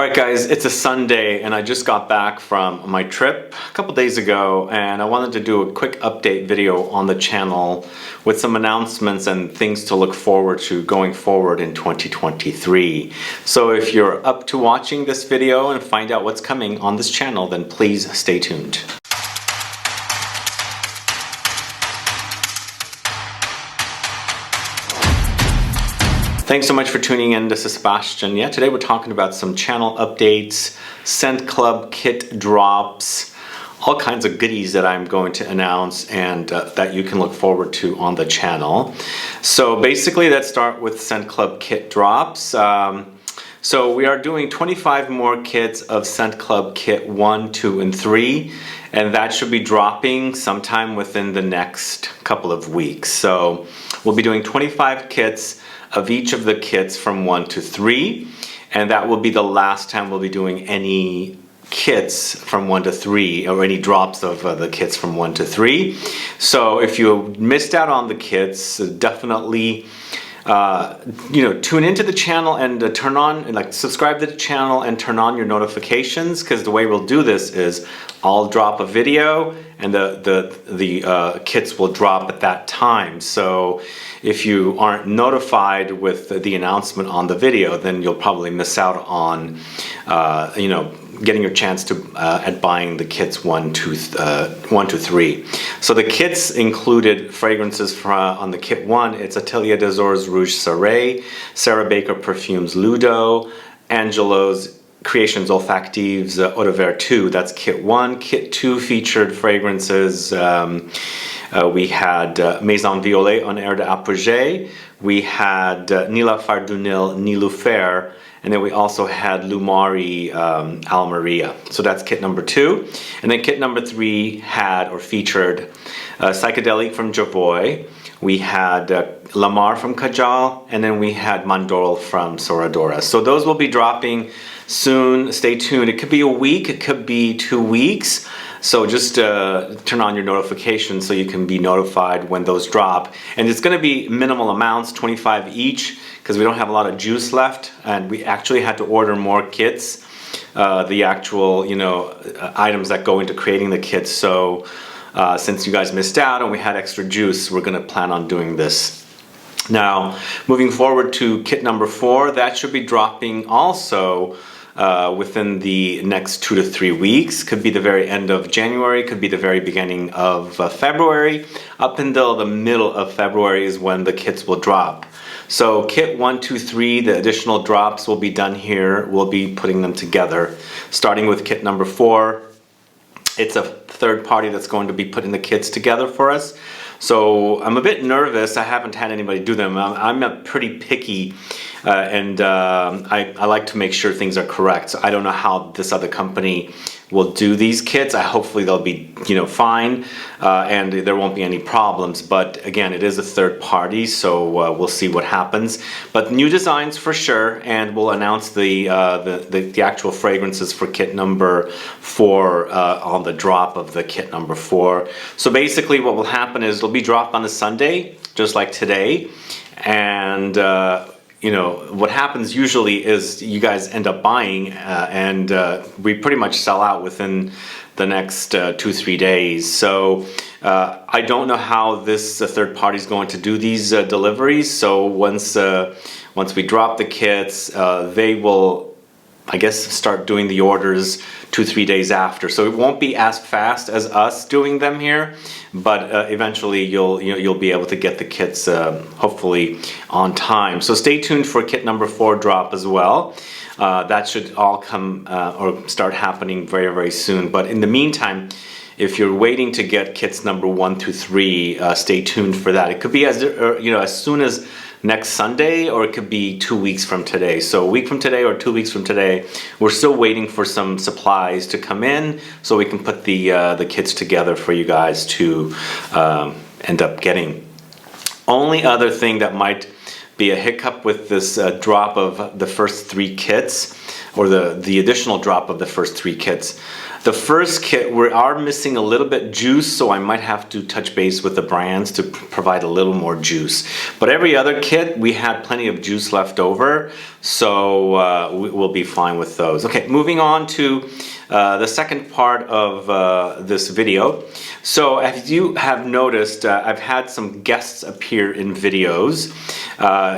Alright guys, it's a Sunday and I just got back from my trip a couple days ago, and I wanted to do a quick update video on the channel with some announcements and things to look forward to going forward in 2023. So if you're up to watching this video and find out what's coming on this channel, then please stay tuned. Thanks so much for tuning in. This is Sebastian. Yeah, today we're talking about some channel updates, ScentClub kit drops, all kinds of goodies that I'm going to announce and that you can look forward to on the channel. So basically, let's start with ScentClub kit drops. So we are doing 25 more kits of ScentClub kit 1, 2, and 3, and that should be dropping sometime within the next couple of weeks. So we'll be doing 25 kits of each of the kits from 1 to 3, and that will be the last time we'll be doing any kits from 1 to 3 or any drops of the kits from 1 to 3. So if you missed out on the kits, definitely tune into the channel and turn on, subscribe to the channel and turn on your notifications, because the way we'll do this is I'll drop a video and the kits will drop at that time. So if you aren't notified with the announcement on the video, then you'll probably miss out on getting your chance to at buying the kits 1 to 3. So the kits included fragrances on the kit 1. It's Atelier des Ors Rouge Serré, Sarah Baker Perfumes Ludo, Angelo's Creations Olfactives Eau de Ver 2. That's kit 1. Kit 2 featured fragrances. We had Maison Violet on Air d'Apogée. We had Nila Fardunil Niloufer. And then we also had Lumari Almeria. So that's kit number 2. And then kit number 3 had or featured Psychedelic from Javoy. We had Lamar from Kajal. And then we had Mandorl from Soradora. So those will be dropping soon. Stay tuned. It could be a week. It could be 2 weeks. So just turn on your notifications so you can be notified when those drop. And it's going to be minimal amounts, 25 each, because we don't have a lot of juice left, and we actually had to order more kits, the actual items that go into creating the kits. So since you guys missed out and we had extra juice, we're going to plan on doing this. Now, moving forward to kit number 4, that should be dropping also within the next 2 to 3 weeks. Could be the very end of January, could be the very beginning of February. Up until the middle of February is when the kits will drop. So kit 1, 2, 3, the additional drops will be done here. We'll be putting them together, starting with kit number 4. It's a third party that's going to be putting the kits together for us. So I'm a bit nervous. I haven't had anybody do them. I'm a pretty picky and I like to make sure things are correct. So I don't know how this other company will do these kits. Hopefully they'll be fine and there won't be any problems. But again, it is a third party, so we'll see what happens. But new designs for sure, and we'll announce the actual fragrances for kit number 4 on the drop of the kit number 4. So basically what will happen is it'll be dropped on a Sunday, just like today, and what happens usually is you guys end up buying and we pretty much sell out within the next 2-3 days. So I don't know how this third party is going to do these deliveries. So once we drop the kits, they will, I guess, start doing the orders 2-3 days after. So it won't be as fast as us doing them here, but eventually you'll be able to get the kits hopefully on time. So stay tuned for kit number 4 drop as well. That should all come or start happening very, very soon. But in the meantime, if you're waiting to get kits number 1 through 3, stay tuned for that. It could be as soon as next Sunday, or it could be 2 weeks from today. So a week from today or 2 weeks from today. We're still waiting for some supplies to come in so we can put the kits together for you guys to end up getting. Only other thing that might be a hiccup with this drop of the first 3 kits, or the additional drop of the first 3 kits. The first kit, we are missing a little bit juice, so I might have to touch base with the brands to provide a little more juice. But every other kit, we had plenty of juice left over, so we'll be fine with those. Okay, moving on to the second part of this video. So as you have noticed, I've had some guests appear in videos.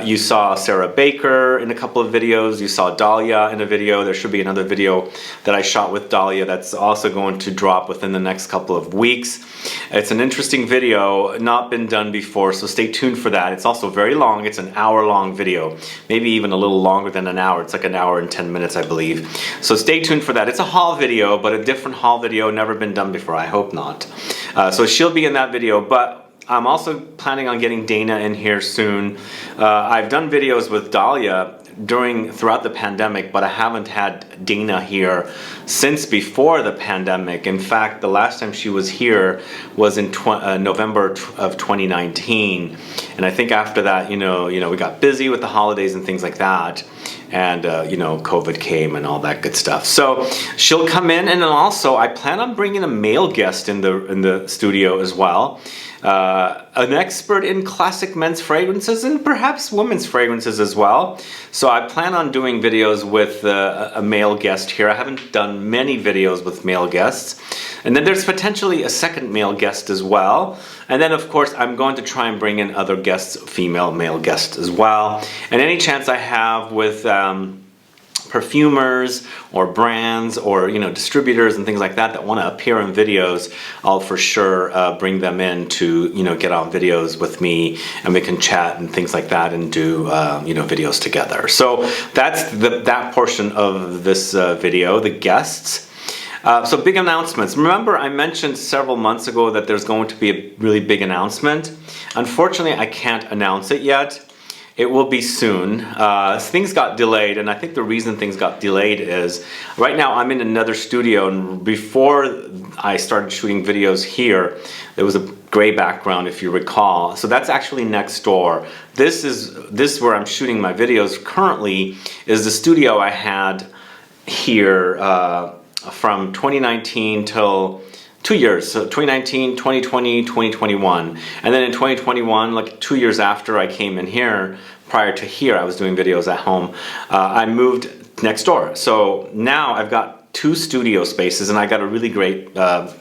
You saw Sarah Baker in a couple of videos. You saw Dahlia in a video. There should be another video that I shot with Dahlia that's also going to drop within the next couple of weeks. It's an interesting video, not been done before, so stay tuned for that. It's also very long. It's an hour-long video, maybe even a little longer than an hour. It's like an hour and 10 minutes, I believe. So stay tuned for that. It's a haul video, but a different haul video, never been done before. I hope not. So she'll be in that video, but I'm also planning on getting Dana in here soon. I've done videos with Dahlia throughout the pandemic, but I haven't had Dana here since before the pandemic. In fact, the last time she was here was in November of 2019, and I think after that, you know, we got busy with the holidays and things like that, and you know, COVID came and all that good stuff. So she'll come in, and then also I plan on bringing a male guest in the studio as well. An expert in classic men's fragrances and perhaps women's fragrances as well. So I plan on doing videos with a male guest here. I haven't done many videos with male guests. And then there's potentially a second male guest as well. And then of course I'm going to try and bring in other guests, female, male guests as well. And any chance I have with perfumers or brands or, you know, distributors and things like that want to appear in videos, I'll for sure bring them in to, you know, get on videos with me, and we can chat and things like that and do you know, videos together. So that's that portion of this video, the guests. So big announcements. Remember, I mentioned several months ago that there's going to be a really big announcement. Unfortunately, I can't announce it yet. It will be soon. Things got delayed, and I think the reason things got delayed is right now I'm in another studio, and before I started shooting videos here, there was a gray background, if you recall. So that's actually next door. This where I'm shooting my videos currently is the studio I had here from 2019 till 2 years, so 2019, 2020, 2021. And then in 2021, like 2 years after I came in here, prior to here, I was doing videos at home, I moved next door. So now I've got 2 studio spaces, and I got a really great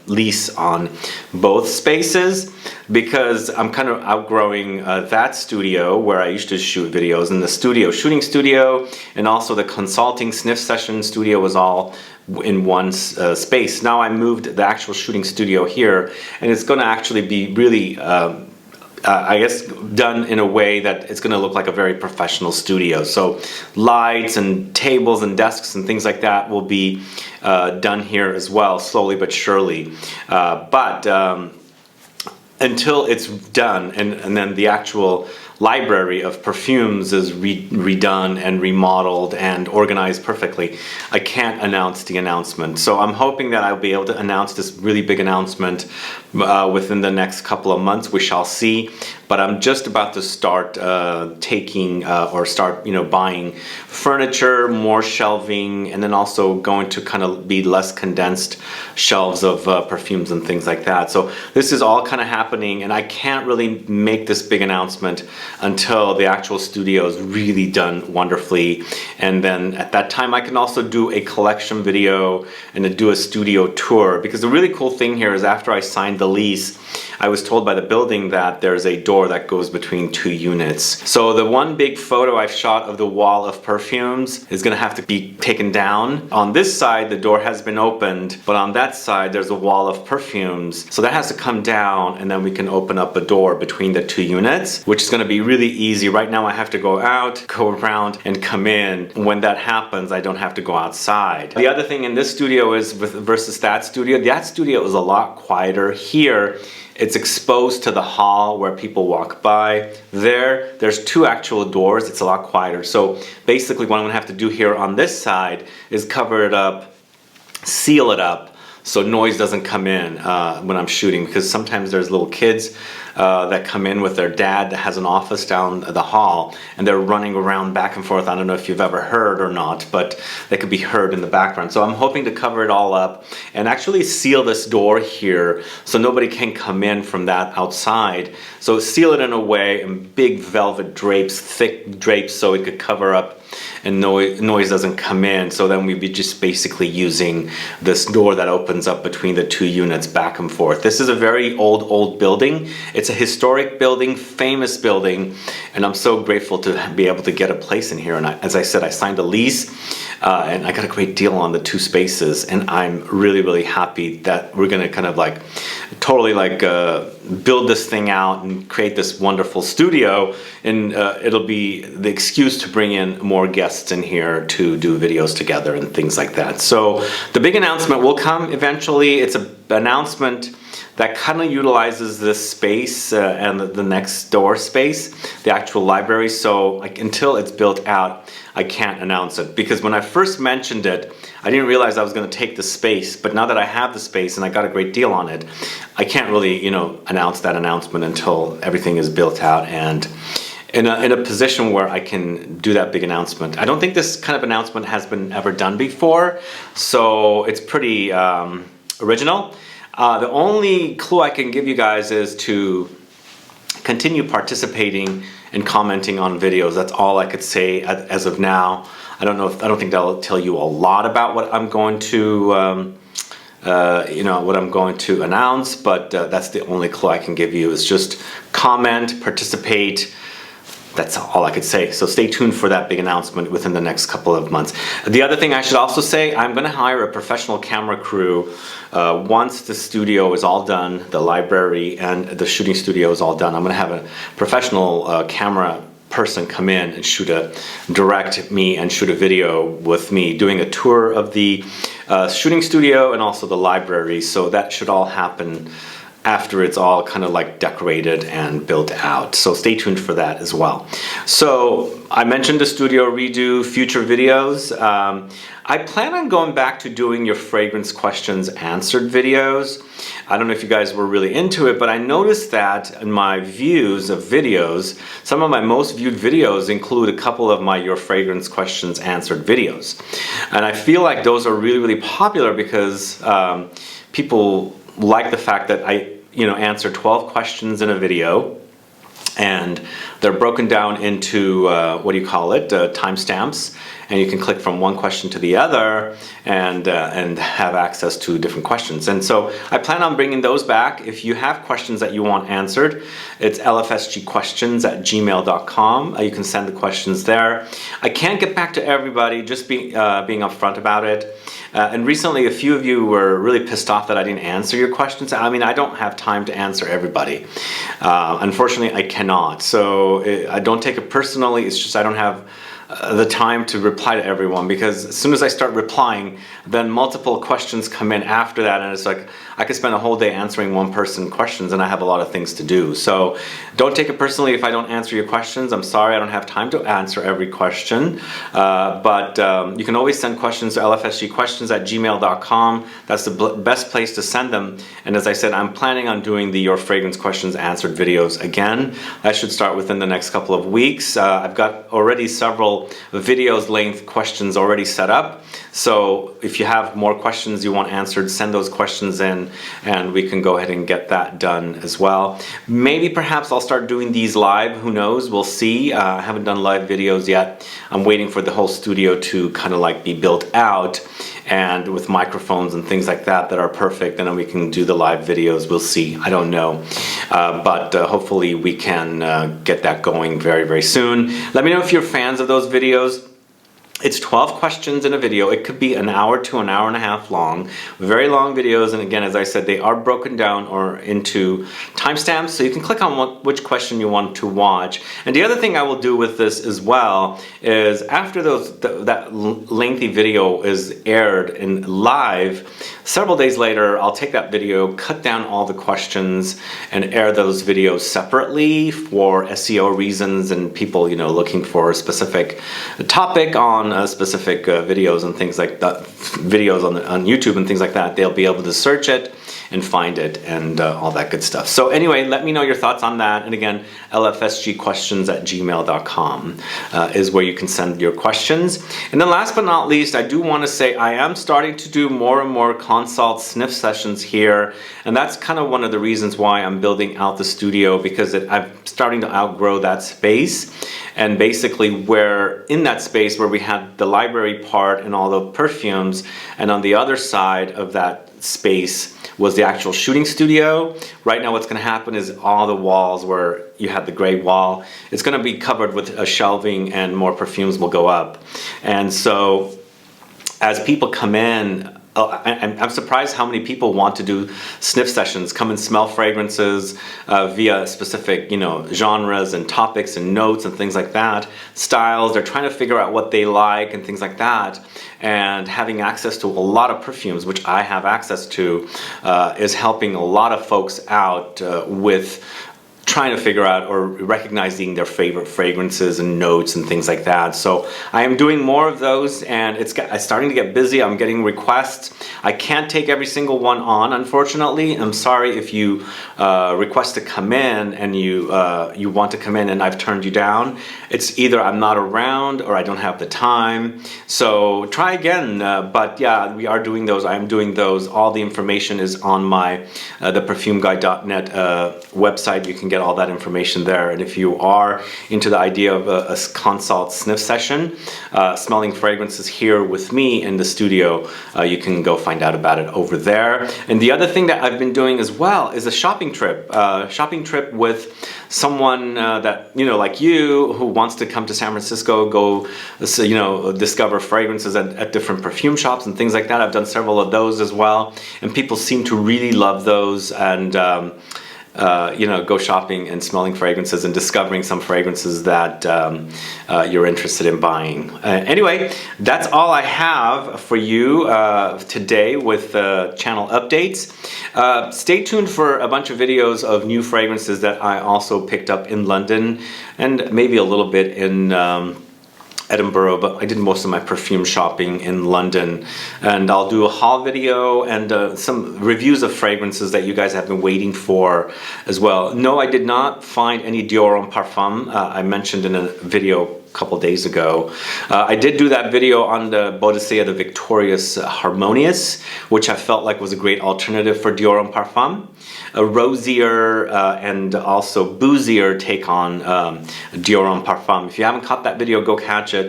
lease on both spaces because I'm kind of outgrowing that studio where I used to shoot videos, and the shooting studio, and also the consulting Sniff session studio was all in one space. Now I moved the actual shooting studio here, and it's going to actually be really I guess done in a way that it's going to look like a very professional studio. So lights and tables and desks and things like that will be done here as well, slowly but surely. But until it's done, and then the actual library of perfumes is redone and remodeled and organized perfectly, I can't announce the announcement. So I'm hoping that I'll be able to announce this really big announcement within the next couple of months. We shall see. But I'm just about to start buying furniture, more shelving, and then also going to kind of be less condensed shelves of perfumes and things like that. So this is all kind of happening, and I can't really make this big announcement until the actual studio is really done wonderfully. And then at that time I can also do a collection video and do a studio tour, because the really cool thing here is after I signed the lease, I was told by the building that there's a door that goes between 2 units. So the one big photo I've shot of the wall of perfumes is gonna have to be taken down. On this side the door has been opened, but on that side there's a wall of perfumes. So that has to come down, and then we can open up a door between the 2 units, which is gonna be really easy. Right now I have to go out, go around, and come in. When that happens, I don't have to go outside. The other thing in this studio is versus that studio is a lot quieter. Here it's exposed to the hall where people walk by. There's 2 actual doors. It's a lot quieter. So basically what I'm gonna have to do here on this side is cover it up, seal it up, so noise doesn't come in when I'm shooting, because sometimes there's little kids that come in with their dad that has an office down the hall, and they're running around back and forth. I don't know if you've ever heard or not, but they could be heard in the background. So I'm hoping to cover it all up and actually seal this door here so nobody can come in from that outside. So seal it in a way in big velvet drapes, thick drapes, so it could cover up and noise doesn't come in. So then we'd be just basically using this door that opens up between the two units back and forth. This is a very old building. It's a historic building, famous building, and I'm so grateful to be able to get a place in here. And as I said, I signed a lease and I got a great deal on the 2 spaces, and I'm really happy that we're gonna kind of like totally like build this thing out and create this wonderful studio, and it'll be the excuse to bring in more guests in here to do videos together and things like that. So the big announcement will come eventually. It's an announcement that kind of utilizes this space and the next door space, the actual library. So like until it's built out, I can't announce it, because when I first mentioned it, I didn't realize I was going to take the space. But now that I have the space and I got a great deal on it, I can't really, announce that announcement until everything is built out and in a position where I can do that big announcement. I don't think this kind of announcement has been ever done before, so it's pretty original. The only clue I can give you guys is to continue participating and commenting on videos. That's all I could say as of now. I don't think that'll tell you a lot about what I'm going to what I'm going to announce, but that's the only clue I can give you, is just comment, participate. That's all I could say. So stay tuned for that big announcement within the next couple of months. The other thing I should also say, I'm going to hire a professional camera crew once the studio is all done, the library and the shooting studio is all done. I'm going to have a professional camera person come in and direct me and shoot a video with me doing a tour of the shooting studio and also the library. So that should all happen after it's all kind of like decorated and built out. So stay tuned for that as well. So I mentioned the studio redo, future videos. I plan on going back to doing your fragrance questions answered videos. I don't know if you guys were really into it, but I noticed that in my views of videos, some of my most viewed videos include a couple of my your fragrance questions answered videos. And I feel like those are really popular because people like the fact that I answer 12 questions in a video, and they're broken down into timestamps, and you can click from one question to the other and have access to different questions. And so I plan on bringing those back. If you have questions that you want answered, it's lfsgquestions@gmail.com. You can send the questions there. I can't get back to everybody, just being upfront about it. And recently, a few of you were really pissed off that I didn't answer your questions. I mean, I don't have time to answer everybody. Unfortunately, I cannot. So I don't take it personally. It's just I don't have the time to reply to everyone, because as soon as I start replying, then multiple questions come in after that, and it's like I could spend a whole day answering one person questions, and I have a lot of things to do. So don't take it personally if I don't answer your questions. I'm sorry, I don't have time to answer every question, but you can always send questions to lfsgquestions@gmail.com. That's the best place to send them. And as I said, I'm planning on doing the Your Fragrance Questions Answered videos again. That should start within the next couple of weeks. I've got already several videos length questions already set up. So if you have more questions you want answered, send those questions in and we can go ahead and get that done as well. Maybe perhaps I'll start doing these live, who knows, we'll see. I haven't done live videos yet. I'm waiting for the whole studio to kind of like be built out and with microphones and things like that that are perfect, and then we can do the live videos. We'll see, I don't know, but hopefully we can get that going very soon. Let me know if you're fans of those videos. It's 12 questions in a video. It could be an hour to an hour and a half long. Very long videos, and again, as I said, they are broken down or into timestamps, so you can click on which question you want to watch. And the other thing I will do with this as well is after that lengthy video is aired in live, several days later, I'll take that video, cut down all the questions, and air those videos separately for SEO reasons and people, looking for a specific topic on on specific videos and things like that, videos on YouTube and things like that, they'll be able to search it and find it and all that good stuff. So anyway, let me know your thoughts on that. And again, lfsgquestions@gmail.com is where you can send your questions. And then last but not least, I do want to say I am starting to do more and more consult sniff sessions here. And that's kind of one of the reasons why I'm building out the studio, because I'm starting to outgrow that space. And basically where in that space where we had the library part and all the perfumes, and on the other side of that space was the actual shooting studio. Right now what's going to happen is all the walls where you had the gray wall, it's going to be covered with a shelving and more perfumes will go up. And so as people come in, I'm surprised how many people want to do sniff sessions, come and smell fragrances via specific, genres and topics and notes and things like that, styles. They're trying to figure out what they like and things like that. And having access to a lot of perfumes, which I have access to, is helping a lot of folks out with trying to figure out or recognizing their favorite fragrances and notes and things like that. So I am doing more of those, and it's starting to get busy. I'm getting requests. I can't take every single one on, unfortunately. I'm sorry if you request to come in and you want to come in and I've turned you down. It's either I'm not around or I don't have the time. So try again. But yeah, we are doing those. I am doing those. All the information is on my theperfumeguy.net website. You can get all that information there. And if you are into the idea of a consult sniff session, smelling fragrances here with me in the studio, you can go find out about it over there. And the other thing that I've been doing as well is a shopping trip with someone that, like you, who wants to come to San Francisco, go, discover fragrances at different perfume shops and things like that. I've done several of those as well, and people seem to really love those, and go shopping and smelling fragrances and discovering some fragrances that you're interested in buying. Anyway, that's all I have for you today with channel updates. Stay tuned for a bunch of videos of new fragrances that I also picked up in London, and maybe a little bit in Edinburgh, but I did most of my perfume shopping in London. And I'll do a haul video and some reviews of fragrances that you guys have been waiting for as well. No, I did not find any Dior Homme Parfum. I mentioned in a video a couple days ago. I did do that video on the Bodicea the Victorious Harmonious, which I felt like was a great alternative for Dior Homme Parfum. A rosier and also boozier take on Dior Homme Parfum. If you haven't caught that video, go catch it.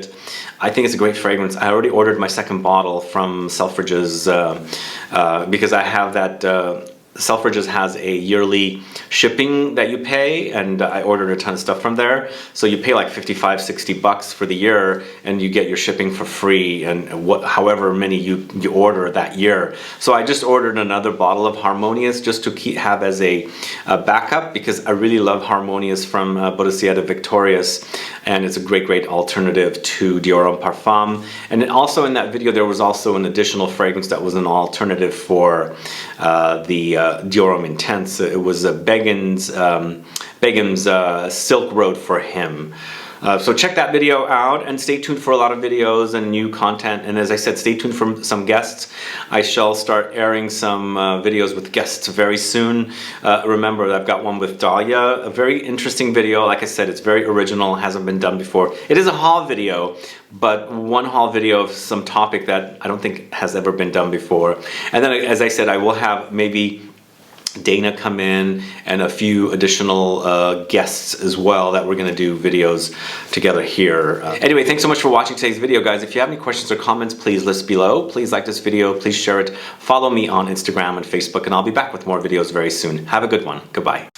I think it's a great fragrance. I already ordered my second bottle from Selfridges because I have that Selfridges has a yearly shipping that you pay, and I ordered a ton of stuff from there. So you pay like $55-60 for the year, and you get your shipping for free, and however many you order that year. So I just ordered another bottle of Harmonious just to have as a backup, because I really love Harmonious from Bodicea the Victorious, and it's a great alternative to Dior Homme Parfum. And also in that video there was also an additional fragrance that was an alternative for the Dior Homme Intense. It was Begum's Silk Road for Him. So check that video out, and stay tuned for a lot of videos and new content. And as I said, stay tuned for some guests. I shall start airing some videos with guests very soon. Remember, I've got one with Dahlia, a very interesting video. Like I said, it's very original, hasn't been done before. It is a haul video, but one haul video of some topic that I don't think has ever been done before. And then, as I said, I will have maybe Dana come in and a few additional guests as well that we're going to do videos together here. Anyway, thanks so much for watching today's video, guys. If you have any questions or comments, please list below. Please like this video, please share it, follow me on Instagram and Facebook, and I'll be back with more videos very soon. Have a good one. Goodbye.